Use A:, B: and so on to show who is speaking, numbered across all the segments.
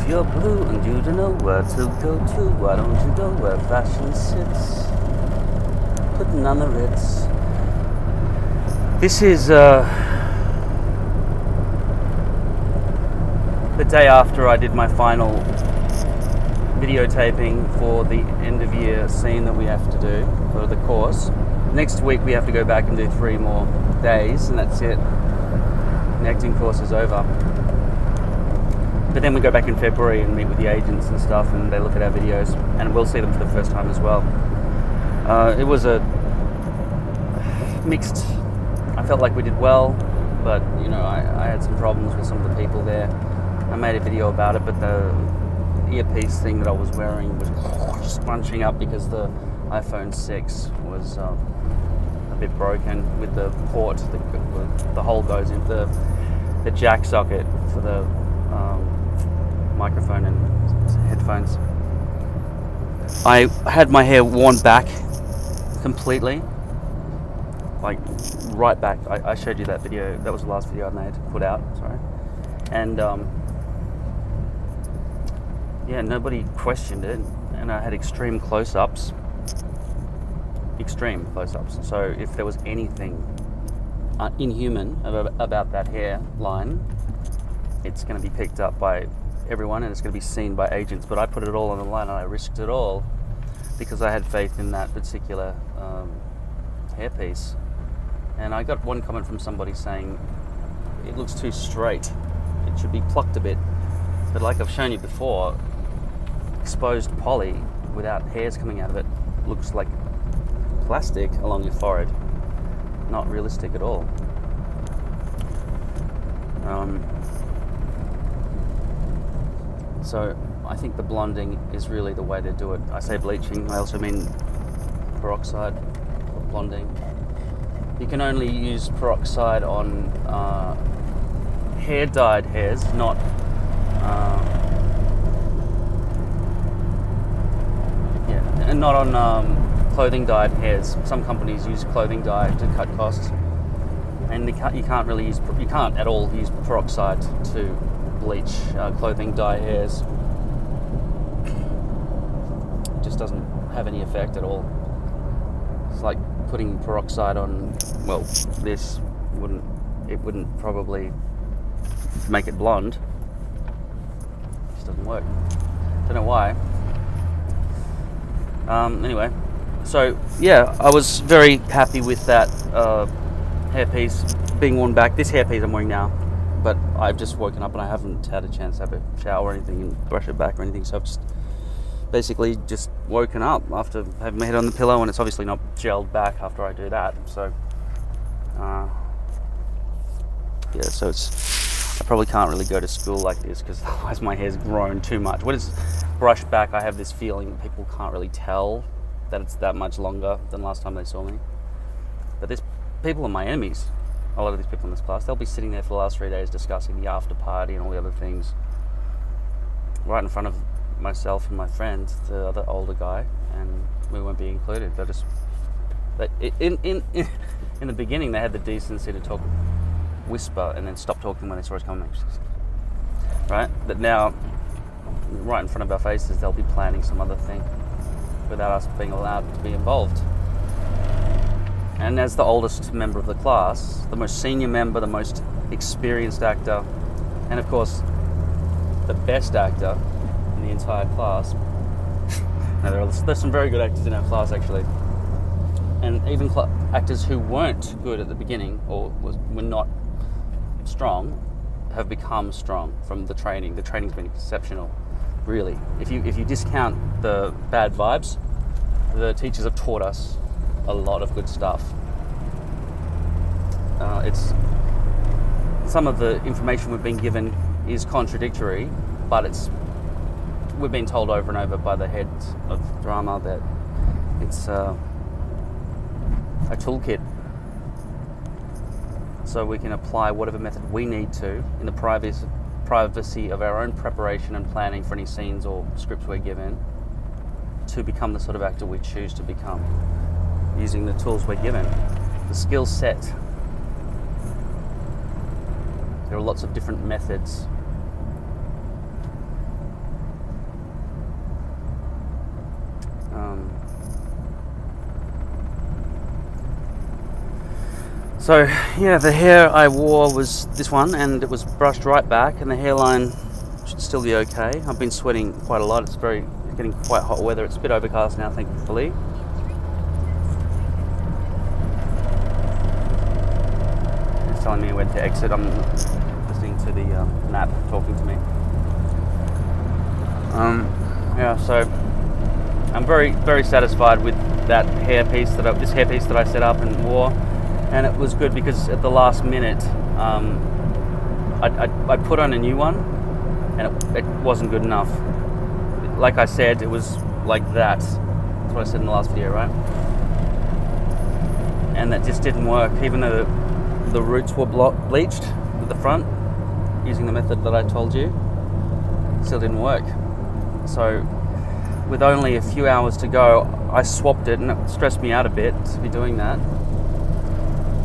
A: If you're blue and you don't know where to go to, why don't you go where fashion sits, putting on the Ritz. This is the day after I did my final videotaping for the end of year scene that we have to do for the course. Next week we have to go back and do 3 more days, and that's it. The acting course is over. But then we go back in February and meet with the agents and stuff, and they look at our videos, and we'll see them for the first time as well. It was a mixed. I felt like we did well, but you know, I had some problems with some of the people there. I made a video about it, but the earpiece thing that I was wearing was scrunching up because the iPhone 6 was a bit broken with the port. The hole goes into the jack socket for the microphone and headphones. I had my hair worn back completely, like right back. I showed you that video. That was the last video I put out, sorry. And yeah, nobody questioned it, and I had extreme close-ups. So if there was anything inhuman about that hairline, it's going to be picked up by everyone, and it's going to be seen by agents. But I put it all on the line, and I risked it all because I had faith in that particular hairpiece. And I got one comment from somebody saying it looks too straight, it should be plucked a bit. But like I've shown you before, exposed poly without hairs coming out of it looks like plastic along your forehead. Not realistic at all. So I think the blonding is really the way to do it. I say bleaching, I also mean peroxide or blonding. You can only use peroxide on hair-dyed hairs, not and not on clothing-dyed hairs. Some companies use clothing dye to cut costs, and you can't at all use peroxide to bleach clothing dye hairs. It just doesn't have any effect at all. It's like putting peroxide on, well, this wouldn't probably make it blonde. It just doesn't work. Don't know why. Anyway, so yeah, I was very happy with that hairpiece being worn back. This hairpiece I'm wearing now, but I've just woken up and I haven't had a chance to have a shower or anything and brush it back or anything, so I've just basically just woken up after having my head on the pillow, and it's obviously not gelled back after I do that. So yeah, so I probably can't really go to school like this because otherwise my hair's grown too much. When it's brushed back, I have this feeling that people can't really tell that it's that much longer than last time they saw me. But these people are my enemies. A lot of these people in this class, they'll be sitting there for the last 3 days discussing the after party and all the other things right in front of myself and my friend, the other older guy, and we won't be included. In the beginning, they had the decency to talk, whisper, and then stop talking when they saw us coming. Right? But now, right in front of our faces, they'll be planning some other thing without us being allowed to be involved. And as the oldest member of the class, the most senior member, the most experienced actor, and of course, the best actor in the entire class. No, there's some very good actors in our class, actually. And even actors who weren't good at the beginning or were not strong have become strong from the training. The training's been exceptional, really. If you discount the bad vibes, the teachers have taught us a lot of good stuff. It's some of the information we've been given is contradictory, but we've been told over and over by the heads of drama that it's a toolkit, so we can apply whatever method we need to in the privacy of our own preparation and planning for any scenes or scripts we're given to become the sort of actor we choose to become, using the tools we're given, the skill set. There are lots of different methods. So yeah, the hair I wore was this one, and it was brushed right back, and the hairline should still be okay. I've been sweating quite a lot. It's getting quite hot weather. It's a bit overcast now, thankfully. It's telling me when to exit. I'm listening to the map talking to me. Yeah, so I'm very, very satisfied with that hairpiece this hairpiece that I set up and wore, and it was good because at the last minute, I put on a new one, and it wasn't good enough. Like I said, it was like that. That's what I said in the last video, right? And that just didn't work, even though the roots were bleached at the front, using the method that I told you. It still didn't work. So with only a few hours to go, I swapped it, and it stressed me out a bit to be doing that,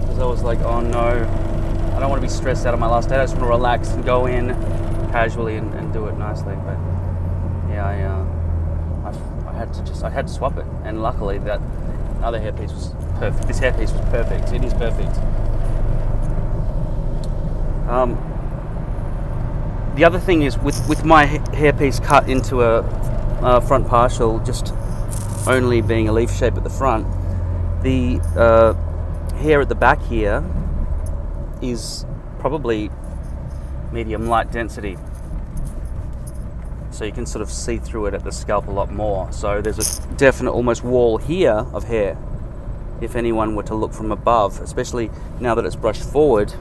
A: because I was like, oh no, I don't want to be stressed out on my last day. I just want to relax and go in casually and do it nicely. But yeah, I had to swap it, and luckily that other hairpiece was perfect. This hairpiece was perfect. It is perfect. The other thing is, with my hairpiece cut into a front partial, just only being a leaf shape at the front, the hair at the back here is probably medium light density, so you can sort of see through it at the scalp a lot more. So there's a definite almost wall here of hair if anyone were to look from above, especially now that it's brushed forward.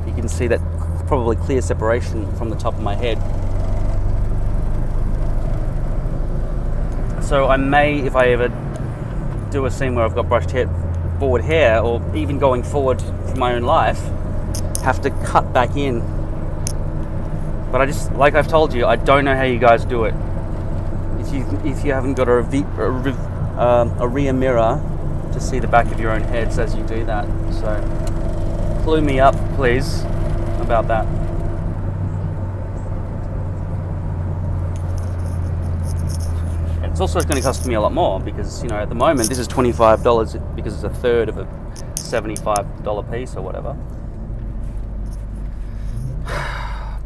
A: You can see that probably clear separation from the top of my head. So I may, if I ever do a scene where I've got brushed forward hair, or even going forward for my own life, have to cut back in. But I just, like I've told you, I don't know how you guys do it. If you haven't got a rear mirror to see the back of your own heads as you do that. So clue me up, please, about that. And it's also going to cost me a lot more, because, you know, at the moment this is $25 because it's a third of a $75 piece or whatever.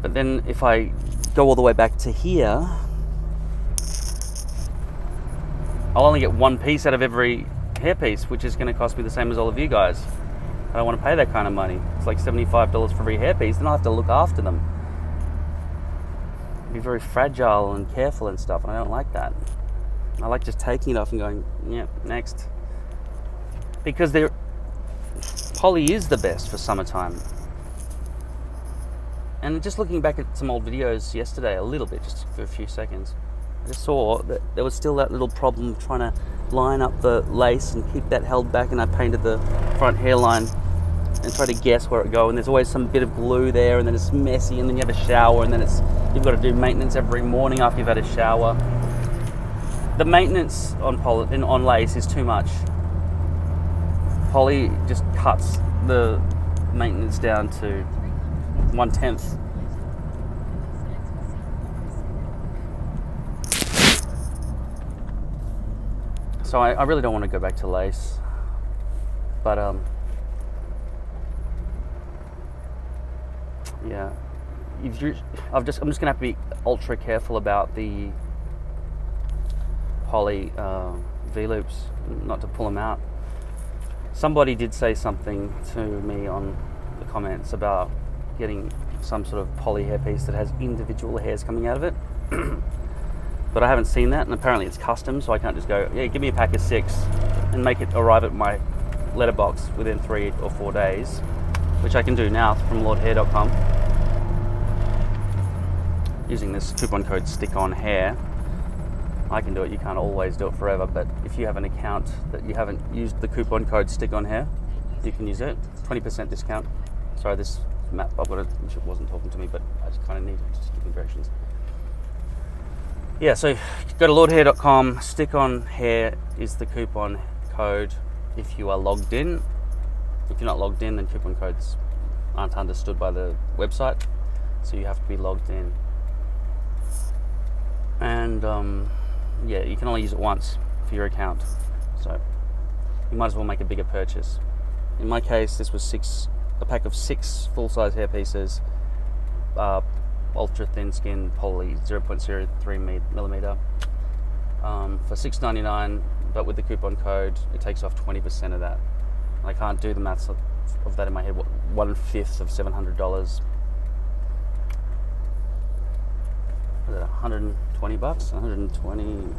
A: But then if I go all the way back to here, I'll only get one piece out of every hairpiece, which is going to cost me the same as all of you guys. I don't want to pay that kind of money. It's like $75 for every hairpiece, then I'll have to look after them. Be very fragile and careful and stuff, and I don't like that. I like just taking it off and going, yeah, next. Because poly is the best for summertime. And just looking back at some old videos yesterday, a little bit, just for a few seconds, I just saw that there was still that little problem trying to line up the lace and keep that held back, and I painted the front hairline and try to guess where it go, and there's always some bit of glue there, and then it's messy, and then you have a shower, and then you've got to do maintenance every morning after you've had a shower. The maintenance on lace is too much. Poly just cuts the maintenance down to 1/10. So I really don't want to go back to lace, but yeah, I'm just gonna have to be ultra careful about the poly V-loops, not to pull them out. Somebody did say something to me on the comments about getting some sort of poly hairpiece that has individual hairs coming out of it. But I haven't seen that, and apparently it's custom, so I can't just go, yeah, give me a pack of 6 and make it arrive at my letterbox within 3 or 4 days, which I can do now from lordhair.com using this coupon code STICKONHAIR. I can do it. You can't always do it forever, but if you have an account that you haven't used the coupon code STICKONHAIR, you can use it. 20% discount. Sorry, this map, I've got it, which it wasn't talking to me, but I just kind of need to just give me directions. Yeah, so go to lordhair.com, STICKONHAIR is the coupon code if you are logged in. If you're not logged in, then coupon codes aren't understood by the website, so you have to be logged in. And yeah, you can only use it once for your account. So you might as well make a bigger purchase. In my case, this was a pack of 6 full-size hair pieces, ultra thin skin poly 0.03 millimeter, for $6.99, but with the coupon code it takes off 20% of that. I can't do the maths of that in my head. 1/5 of $700. Is it $120? 120.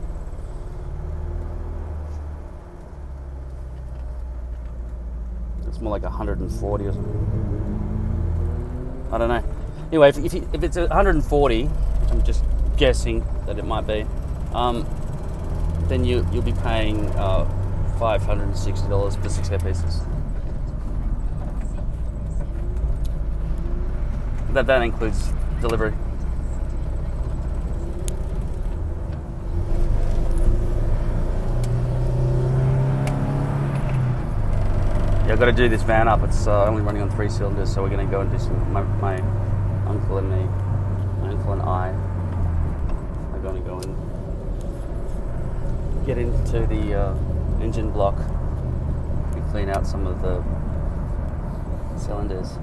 A: It's more like 140 or something. I don't know. Anyway, if it's 140, which I'm just guessing that it might be, then you'll be paying $560 for 6 hair pieces. That includes delivery. Yeah, I've got to do this van up. It's only running on 3 cylinders, so we're going to go and do some. My uncle and I are going to go and get into the engine block and clean out some of the cylinders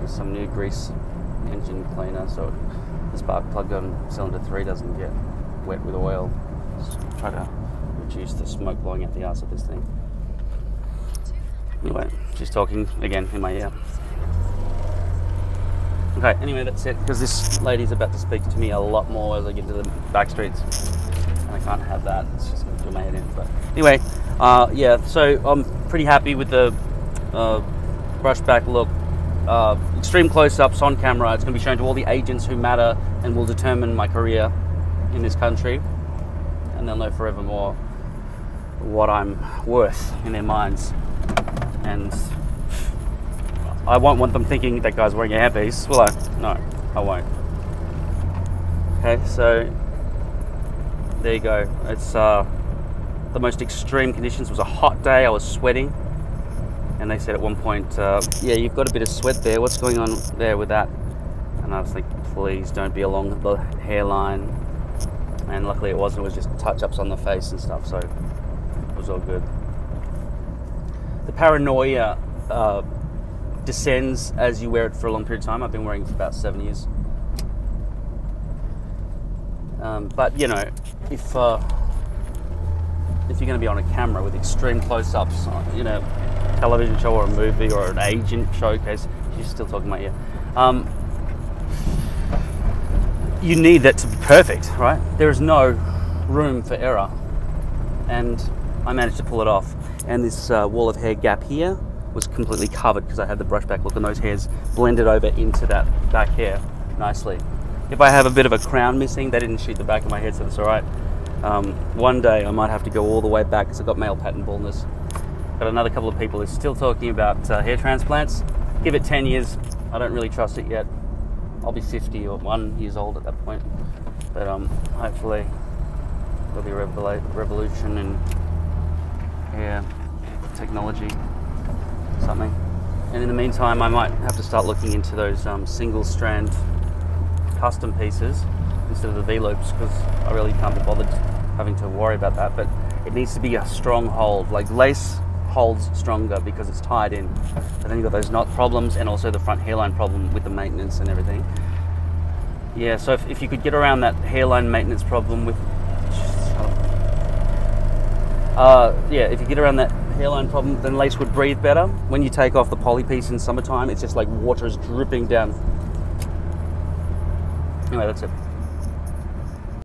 A: with some new grease engine cleaner, so the spark plug on cylinder 3 doesn't get wet with oil. Just try to reduce the smoke blowing out the arse of this thing. Anyway, she's talking again in my ear. Okay, anyway, that's it, because this lady's about to speak to me a lot more as I get into the back streets, and I can't have that. It's just going to do my head in. But anyway, yeah, so I'm pretty happy with the brushback look. Extreme close-ups on camera. It's going to be shown to all the agents who matter and will determine my career in this country, and they'll know forevermore what I'm worth in their minds. And I won't want them thinking that guy's wearing a hairpiece, will I? No, I won't. Okay, so there you go. It's the most extreme conditions. It was a hot day. I was sweating, and they said at one point, yeah, you've got a bit of sweat there. What's going on there with that? And I was like, please don't be along the hairline. And luckily it wasn't. It was just touch-ups on the face and stuff, so it was all good. The paranoia descends as you wear it for a long period of time. I've been wearing it for about 7 years. But you know, if you're going to be on a camera with extreme close-ups, you know, television show or a movie or an agent showcase, she's still talking my ear. You need that to be perfect, right? There is no room for error, and I managed to pull it off. And this wall of hair gap here was completely covered because I had the brushback look, and those hairs blended over into that back hair nicely. If I have a bit of a crown missing, they didn't shoot the back of my head, so that's all right. One day I might have to go all the way back because I've got male pattern baldness. Got another couple of people who are still talking about hair transplants. Give it 10 years. I don't really trust it yet. I'll be 50 or 1 years old at that point. But hopefully there'll be a revolution in hair technology, something. And in the meantime, I might have to start looking into those single strand custom pieces instead of the V-loops, because I really can't be bothered having to worry about that. But it needs to be a strong hold. Like lace holds stronger because it's tied in. But then you've got those knot problems and also the front hairline problem with the maintenance and everything. Yeah, so if you could get around that hairline maintenance problem with yeah, if you get around that hairline problem, then lace would breathe better. When you take off the poly piece in summertime, it's just like water is dripping down. Anyway, that's it.